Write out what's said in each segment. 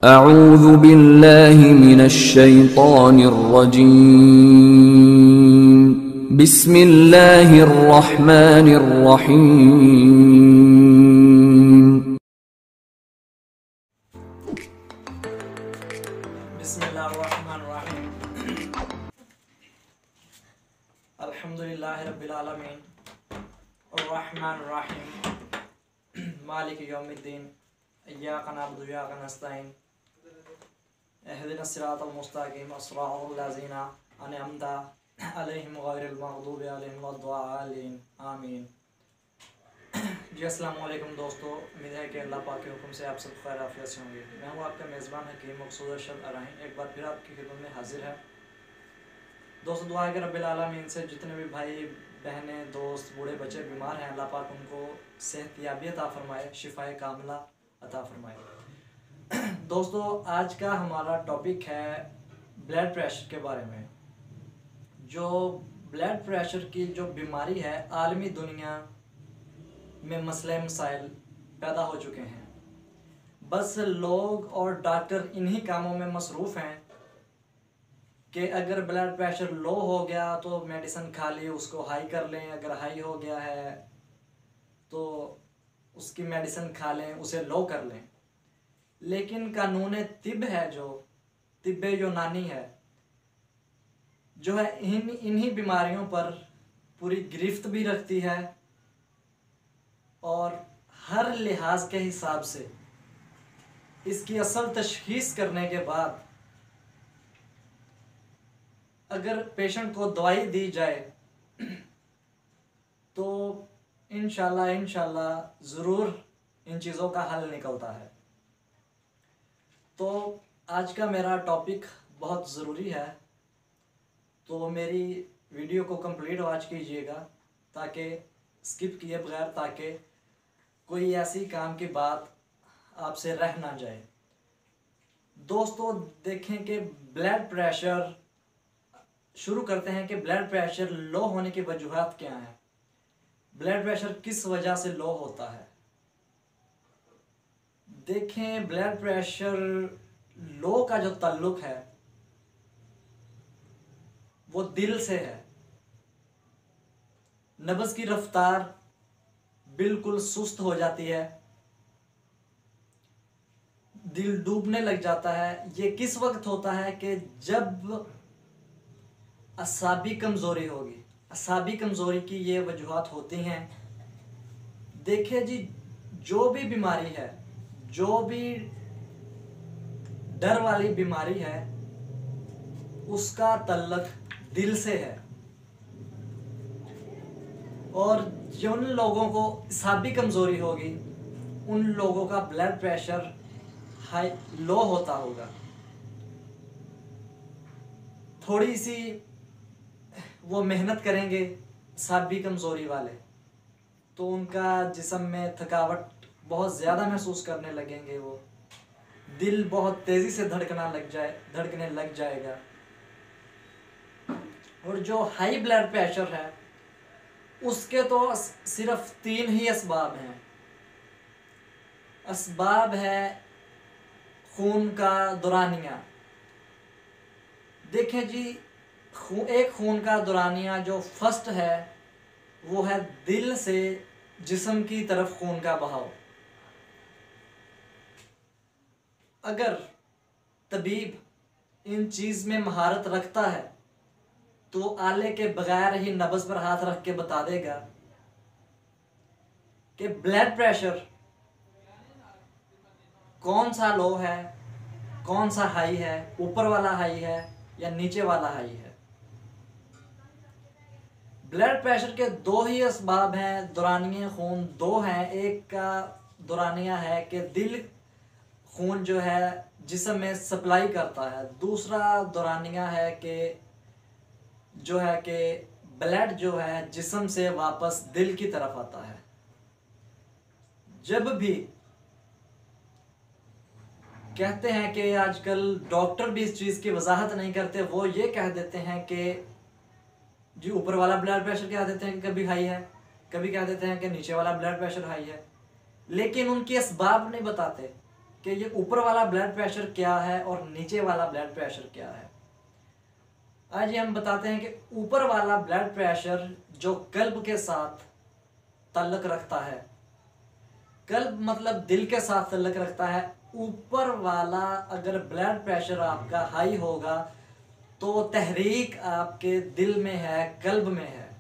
अऊज़ु बिल्लाहि मिनश्शैतानिर्रजीम। बिस्मिल्लाहिर्रहमानिर्रहीम। बिस्मिल्लाहिर्रहमानिर्रहीम। अल्हम्दुलिल्लाहि रब्बिल आलमीन अर्रहमानिर्रहीम मालिकि यौमिद्दीन इय्याका नअबुदु व इय्याका नस्तईन इहदिनस सिरातल मुस्तकीम सिरातल लज़ीना अनअमता अलैहिम गैरिल मग़दूबि अलैहिम वद्दॉलीन आमीन। जी अस्सलाम वालेकुम दोस्तों, उम्मीद है कि अल्लाह पाक के हुक्म से आप सब खैर आफियत से होंगे। मैं हूँ आपका मेज़बान हकीम मकसूद अरशद अराही, एक बार फिर आपकी खिदमत में हाजिर है। दोस्तों दुआ है कि रब्बिल आलमीन से जितने भी भाई बहनें दोस्त बूढ़े बच्चे बीमार हैं, अल्लाह पाक उनको सेहतयाबी अता फरमाए, शिफाए कामिला अता फरमाए। दोस्तों आज का हमारा टॉपिक है ब्लड प्रेशर के बारे में। जो ब्लड प्रेशर की जो बीमारी है, आलमी दुनिया में मसले मसाइल पैदा हो चुके हैं। बस लोग और डॉक्टर इन्हीं कामों में मसरूफ़ हैं कि अगर ब्लड प्रेशर लो हो गया तो मेडिसिन खा ली, उसको हाई कर लें, अगर हाई हो गया है तो उसकी मेडिसिन खा लें, उसे लो कर लें। लेकिन कानून तिब है, जो तिब्बे यूनानी है, जो है इन्हीं बीमारियों पर पूरी गिरफ्त भी रखती है और हर लिहाज के हिसाब से इसकी असल तशखीस करने के बाद अगर पेशेंट को दवाई दी जाए तो इंशाल्लाह ज़रूर इन चीज़ों का हल निकलता है। तो आज का मेरा टॉपिक बहुत ज़रूरी है, तो मेरी वीडियो को कंप्लीट वॉच कीजिएगा ताकि स्किप किए बगैर, ताकि कोई ऐसी काम की बात आपसे रह ना जाए। दोस्तों देखें कि ब्लड प्रेशर, शुरू करते हैं कि ब्लड प्रेशर लो होने की वजूहात क्या हैं, ब्लड प्रेशर किस वजह से लो होता है। देखें, ब्लड प्रेशर लो का जो ताल्लुक है वो दिल से है। नब्ज़ की रफ्तार बिल्कुल सुस्त हो जाती है, दिल डूबने लग जाता है। ये किस वक्त होता है कि जब असाबी कमज़ोरी होगी। असाबी कमज़ोरी की ये वजूहात होती हैं। देखिए जी, जो भी बीमारी है, जो भी डर वाली बीमारी है, उसका तल्लक दिल से है। और जिन लोगों को असाबी कमज़ोरी होगी उन लोगों का ब्लड प्रेशर हाई लो होता होगा। थोड़ी सी वो मेहनत करेंगे असाबी कमज़ोरी वाले तो उनका जिस्म में थकावट बहुत ज़्यादा महसूस करने लगेंगे, वो दिल बहुत तेज़ी से धड़कने लग जाएगा। और जो हाई ब्लड प्रेशर है उसके तो सिर्फ 3 ही असबाब हैं। असबाब है खून का दौरानिया। देखें जी, एक खून का दौरानिया जो फर्स्ट है वो है दिल से जिस्म की तरफ खून का बहाव। अगर तबीब इन चीज़ में महारत रखता है तो आले के बगैर ही नब्ज़ पर हाथ रख के बता देगा कि ब्लड प्रेशर कौन सा लो है, कौन सा हाई है, ऊपर वाला हाई है या नीचे वाला हाई है। ब्लड प्रेशर के 2 ही असबाब हैं, दौरानिया खून 2 हैं। एक का दौरानिया है कि दिल खून जो है जिस्म में सप्लाई करता है, दूसरा दौरानिया है कि जो है कि ब्लड जो है जिस्म से वापस दिल की तरफ आता है। जब भी कहते हैं कि आजकल डॉक्टर भी इस चीज़ की वजाहत नहीं करते, वो ये कह देते हैं कि जी ऊपर वाला ब्लड प्रेशर कह देते हैं कि कभी हाई है, कभी कह देते हैं कि नीचे वाला ब्लड प्रेशर हाई है, लेकिन उनके असबाब नहीं बताते कि ये ऊपर वाला ब्लड प्रेशर क्या है और नीचे वाला ब्लड प्रेशर क्या है। आज ये हम बताते हैं कि ऊपर वाला ब्लड प्रेशर जो कल्ब के साथ ताल्लुक रखता है, कल्ब मतलब दिल के साथ ताल्लुक रखता है। ऊपर वाला अगर ब्लड प्रेशर आपका हाई होगा तो तहरीक आपके दिल में है, कल्ब में है।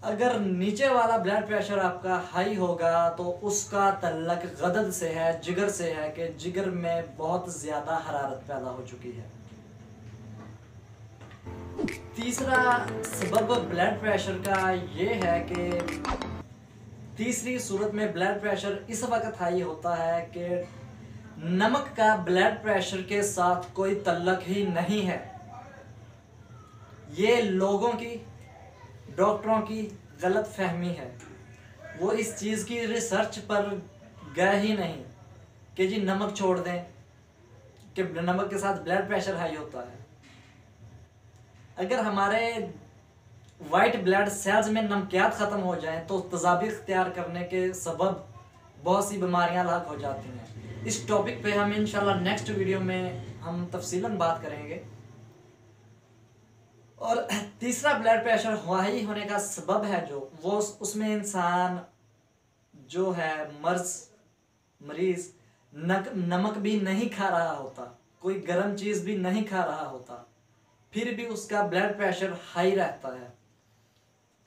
अगर नीचे वाला ब्लड प्रेशर आपका हाई होगा तो उसका ताल्लुक गदद से है, जिगर से है, कि जिगर में बहुत ज़्यादा हरारत पैदा हो चुकी है। तीसरा सबब ब्लड प्रेशर का ये है कि तीसरी सूरत में ब्लड प्रेशर इस वक्त हाई होता है कि नमक का ब्लड प्रेशर के साथ कोई ताल्लुक ही नहीं है। ये लोगों की, डॉक्टरों की गलत फहमी है। वो इस चीज़ की रिसर्च पर गए ही नहीं कि जी नमक छोड़ दें कि नमक के साथ ब्लड प्रेशर हाई होता है। अगर हमारे वाइट ब्लड सेल्स में नमकियात ख़त्म हो जाएं तो तजाबी इख्तियार करने के सबब बहुत सी बीमारियां लाक हो जाती हैं। इस टॉपिक पे हम इंशाल्लाह नेक्स्ट वीडियो में हम तफसीलन बात करेंगे। और तीसरा ब्लड प्रेशर हाई होने का सबब है जो वो उसमें इंसान जो है मरीज़ नमक भी नहीं खा रहा होता, कोई गर्म चीज़ भी नहीं खा रहा होता, फिर भी उसका ब्लड प्रेशर हाई रहता है।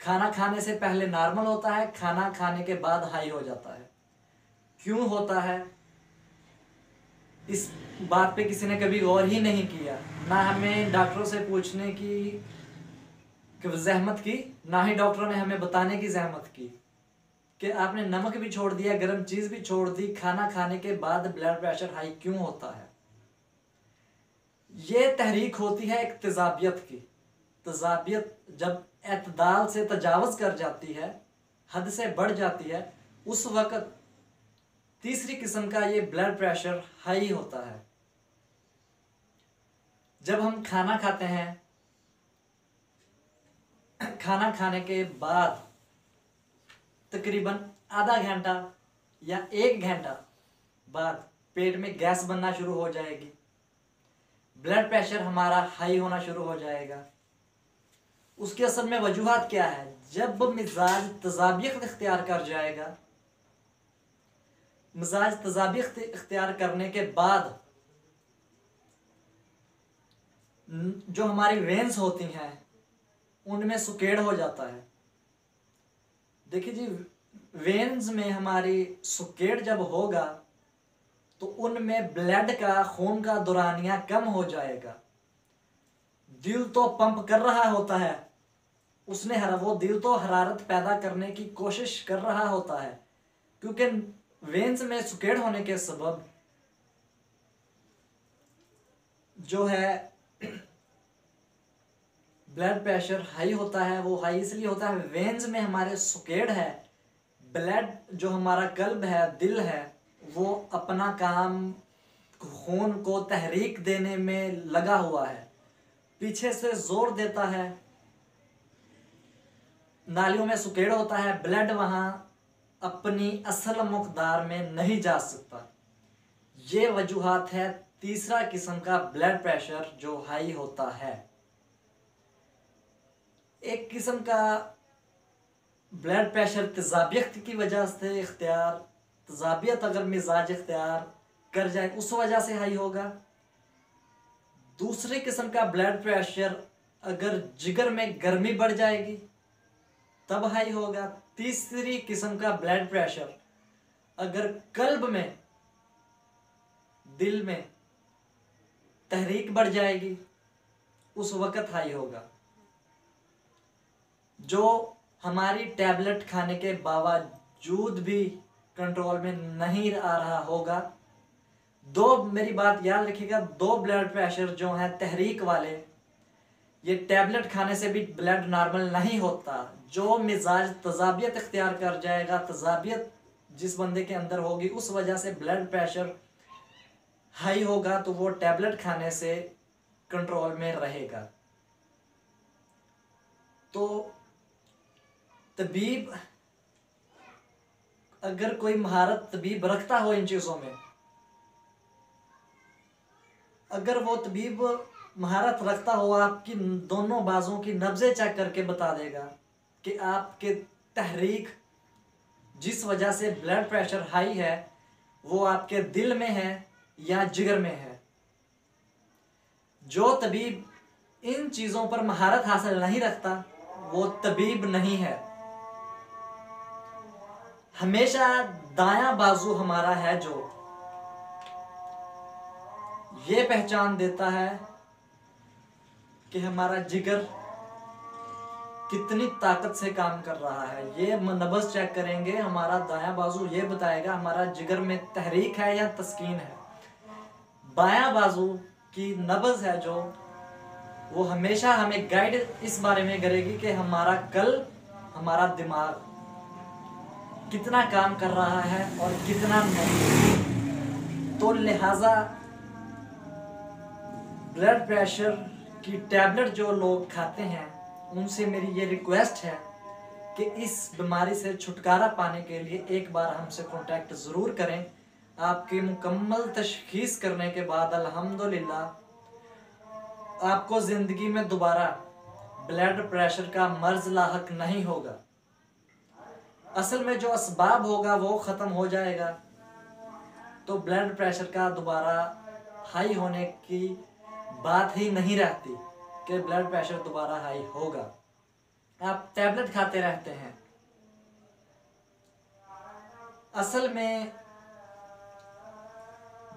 खाना खाने से पहले नॉर्मल होता है, खाना खाने के बाद हाई हो जाता है। क्यों होता है इस बात पे किसी ने कभी गौर ही नहीं किया। ना हमें डॉक्टरों से पूछने की जहमत की, ना ही डॉक्टरों ने हमें बताने की जहमत की कि आपने नमक भी छोड़ दिया, गर्म चीज़ भी छोड़ दी, खाना खाने के बाद ब्लड प्रेशर हाई क्यों होता है। ये तहरीक होती है एक तेजाबियत की। तेजाबियत जब एतदाल से तजावज़ कर जाती है, हद से बढ़ जाती है, उस वक़्त तीसरी किस्म का ये ब्लड प्रेशर हाई होता है। जब हम खाना खाते हैं, खाना खाने के बाद तकरीबन आधा घंटा या 1 घंटा बाद पेट में गैस बनना शुरू हो जाएगी, ब्लड प्रेशर हमारा हाई होना शुरू हो जाएगा। उसके असल में वजूहात क्या है। जब मिजाज तजाबियत इख्तियार कर जाएगा, मिजाज तजाबियत इख्तियार करने के बाद जो हमारी वेन्स होती हैं उनमें सुकेड़ हो जाता है। देखिए जी, वेन्स में हमारी सुकेड़ जब होगा तो उनमें ब्लड का, खून का दौरानिया कम हो जाएगा। दिल तो पंप कर रहा होता है, वो दिल तो हरारत पैदा करने की कोशिश कर रहा होता है, क्योंकि वेन्स में सुकेड़ होने के सबब जो है ब्लड प्रेशर हाई होता है। वो हाई इसलिए होता है, वेन्स में हमारे सुकेड़ है, ब्लड जो हमारा कल्ब है, दिल है, वो अपना काम खून को तहरीक देने में लगा हुआ है, पीछे से जोर देता है, नालियों में सुकेड़ होता है, ब्लड वहाँ अपनी असल मकदार में नहीं जा सकता। ये वजूहात है तीसरा किस्म का ब्लड प्रेशर जो हाई होता है। एक किस्म का ब्लड प्रेशर तेजाबियत की वजह से तेजाबियत अगर मिजाज इख्तियार कर जाए उस वजह से हाई होगा। दूसरे किस्म का ब्लड प्रेशर अगर जिगर में गर्मी बढ़ जाएगी तब हाई होगा। तीसरी किस्म का ब्लड प्रेशर अगर कल्ब में, दिल में तहरीक बढ़ जाएगी उस वक़्त हाई होगा। जो हमारी टैबलेट खाने के बावजूद भी कंट्रोल में नहीं आ रहा होगा। मेरी बात याद रखिएगा, 2 ब्लड प्रेशर जो हैं तहरीक वाले, ये टैबलेट खाने से भी ब्लड नॉर्मल नहीं होता। जो मिजाज तजाबियत इख्तियार कर जाएगा, तजाबियत जिस बंदे के अंदर होगी उस वजह से ब्लड प्रेशर हाई होगा, तो वो टैबलेट खाने से कंट्रोल में रहेगा। तो तबीब, अगर कोई महारत तबीब रखता हो इन चीज़ों में अगर वो तबीब महारत रखता हो, आपकी दोनों बाजों की नब्ज़ें चेक करके बता देगा कि आपके तहरीक जिस वजह से ब्लड प्रेशर हाई है वो आपके दिल में है या जिगर में है। जो तबीब इन चीज़ों पर महारत हासिल नहीं रखता वो तबीब नहीं है। हमेशा दायां बाजू हमारा है जो ये पहचान देता है कि हमारा जिगर कितनी ताकत से काम कर रहा है। ये नब्ज़ चेक करेंगे, हमारा दायां बाजू ये बताएगा हमारा जिगर में तहरीक है या तस्कीन है। बायां बाजू की नब्ज़ है जो वो हमेशा हमें गाइड इस बारे में करेगी कि हमारा कल हमारा दिमाग कितना काम कर रहा है और कितना नहीं। तो लिहाजा ब्लड प्रेशर की टैबलेट जो लोग खाते हैं उनसे मेरी ये रिक्वेस्ट है कि इस बीमारी से छुटकारा पाने के लिए एक बार हमसे कांटेक्ट ज़रूर करें। आपकी मुकम्मल तशख़ीस करने के बाद अल्हम्दुलिल्लाह आपको ज़िंदगी में दोबारा ब्लड प्रेशर का मर्ज़ लाहक नहीं होगा। असल में जो असबाब होगा वो ख़त्म हो जाएगा, तो ब्लड प्रेशर का दोबारा हाई होने की बात ही नहीं रहती कि ब्लड प्रेशर दोबारा हाई होगा। आप टैबलेट खाते रहते हैं। असल में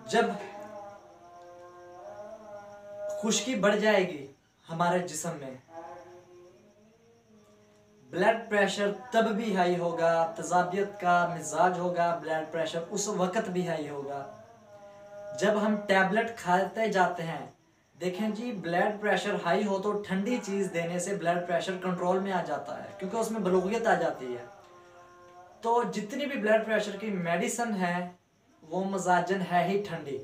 जब खुश्की बढ़ जाएगी हमारे जिस्म में, ब्लड प्रेशर तब भी हाई होगा, तजाबियत का मिजाज होगा, ब्लड प्रेशर उस वक़्त भी हाई होगा जब हम टैबलेट खाते जाते हैं। देखें जी, ब्लड प्रेशर हाई हो तो ठंडी चीज़ देने से ब्लड प्रेशर कंट्रोल में आ जाता है, क्योंकि उसमें बलूगियत आ जाती है। तो जितनी भी ब्लड प्रेशर की मेडिसिन है वो मजाजन है ही ठंडी।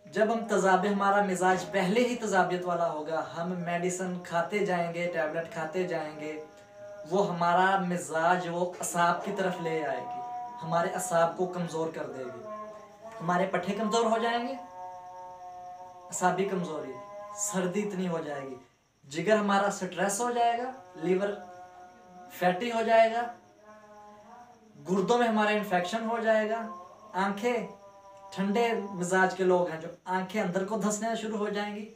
जब हम तजाबे हमारा मिजाज पहले ही तजाबियत वाला होगा, हम मेडिसिन खाते जाएंगे, टैबलेट खाते जाएंगे, वो हमारा मिजाज वो असाब की तरफ ले आएगी, हमारे असाब को कमज़ोर कर देगी। हमारे पट्टे कमज़ोर हो जाएंगे, असाबी कमज़ोरी, सर्दी इतनी हो जाएगी, जिगर हमारा स्ट्रेस हो जाएगा, लीवर फैटी हो जाएगा, गुर्दों में हमारा इन्फेक्शन हो जाएगा, आंखें, ठंडे मिजाज के लोग हैं जो आंखें अंदर को धंसना शुरू हो जाएंगी,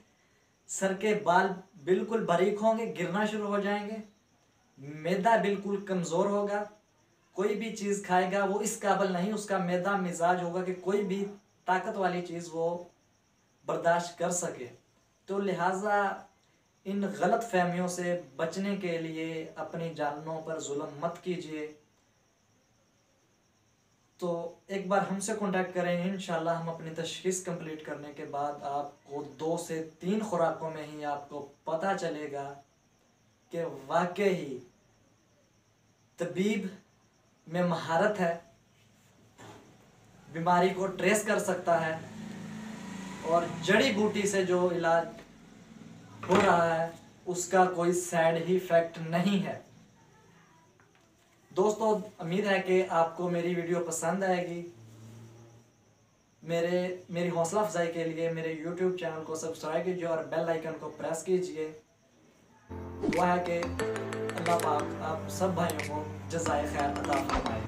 सर के बाल बिल्कुल बारीक होंगे, गिरना शुरू हो जाएंगे, मैदा बिल्कुल कमज़ोर होगा, कोई भी चीज़ खाएगा वो इस काबिल नहीं उसका मैदा मिजाज होगा कि कोई भी ताकत वाली चीज़ वो बर्दाश्त कर सके। तो लिहाजा इन गलत फहमियों से बचने के लिए अपनी जानों पर जुल्म मत कीजिए। तो एक बार हमसे कांटेक्ट करें, इंशाल्लाह हम अपनी तशख़ीस कंप्लीट करने के बाद आपको 2 से 3 खुराकों में ही आपको पता चलेगा कि वाकई तबीब में महारत है, बीमारी को ट्रेस कर सकता है और जड़ी बूटी से जो इलाज हो रहा है उसका कोई साइड इफेक्ट नहीं है। दोस्तों, उम्मीद है कि आपको मेरी वीडियो पसंद आएगी। मेरी हौसला अफजाई के लिए मेरे YouTube चैनल को सब्सक्राइब कीजिए और बेल आइकन को प्रेस कीजिए। दुआ है कि अल्लाह पाक आप सब भाइयों को जज़ाए खैर अता फरमाए।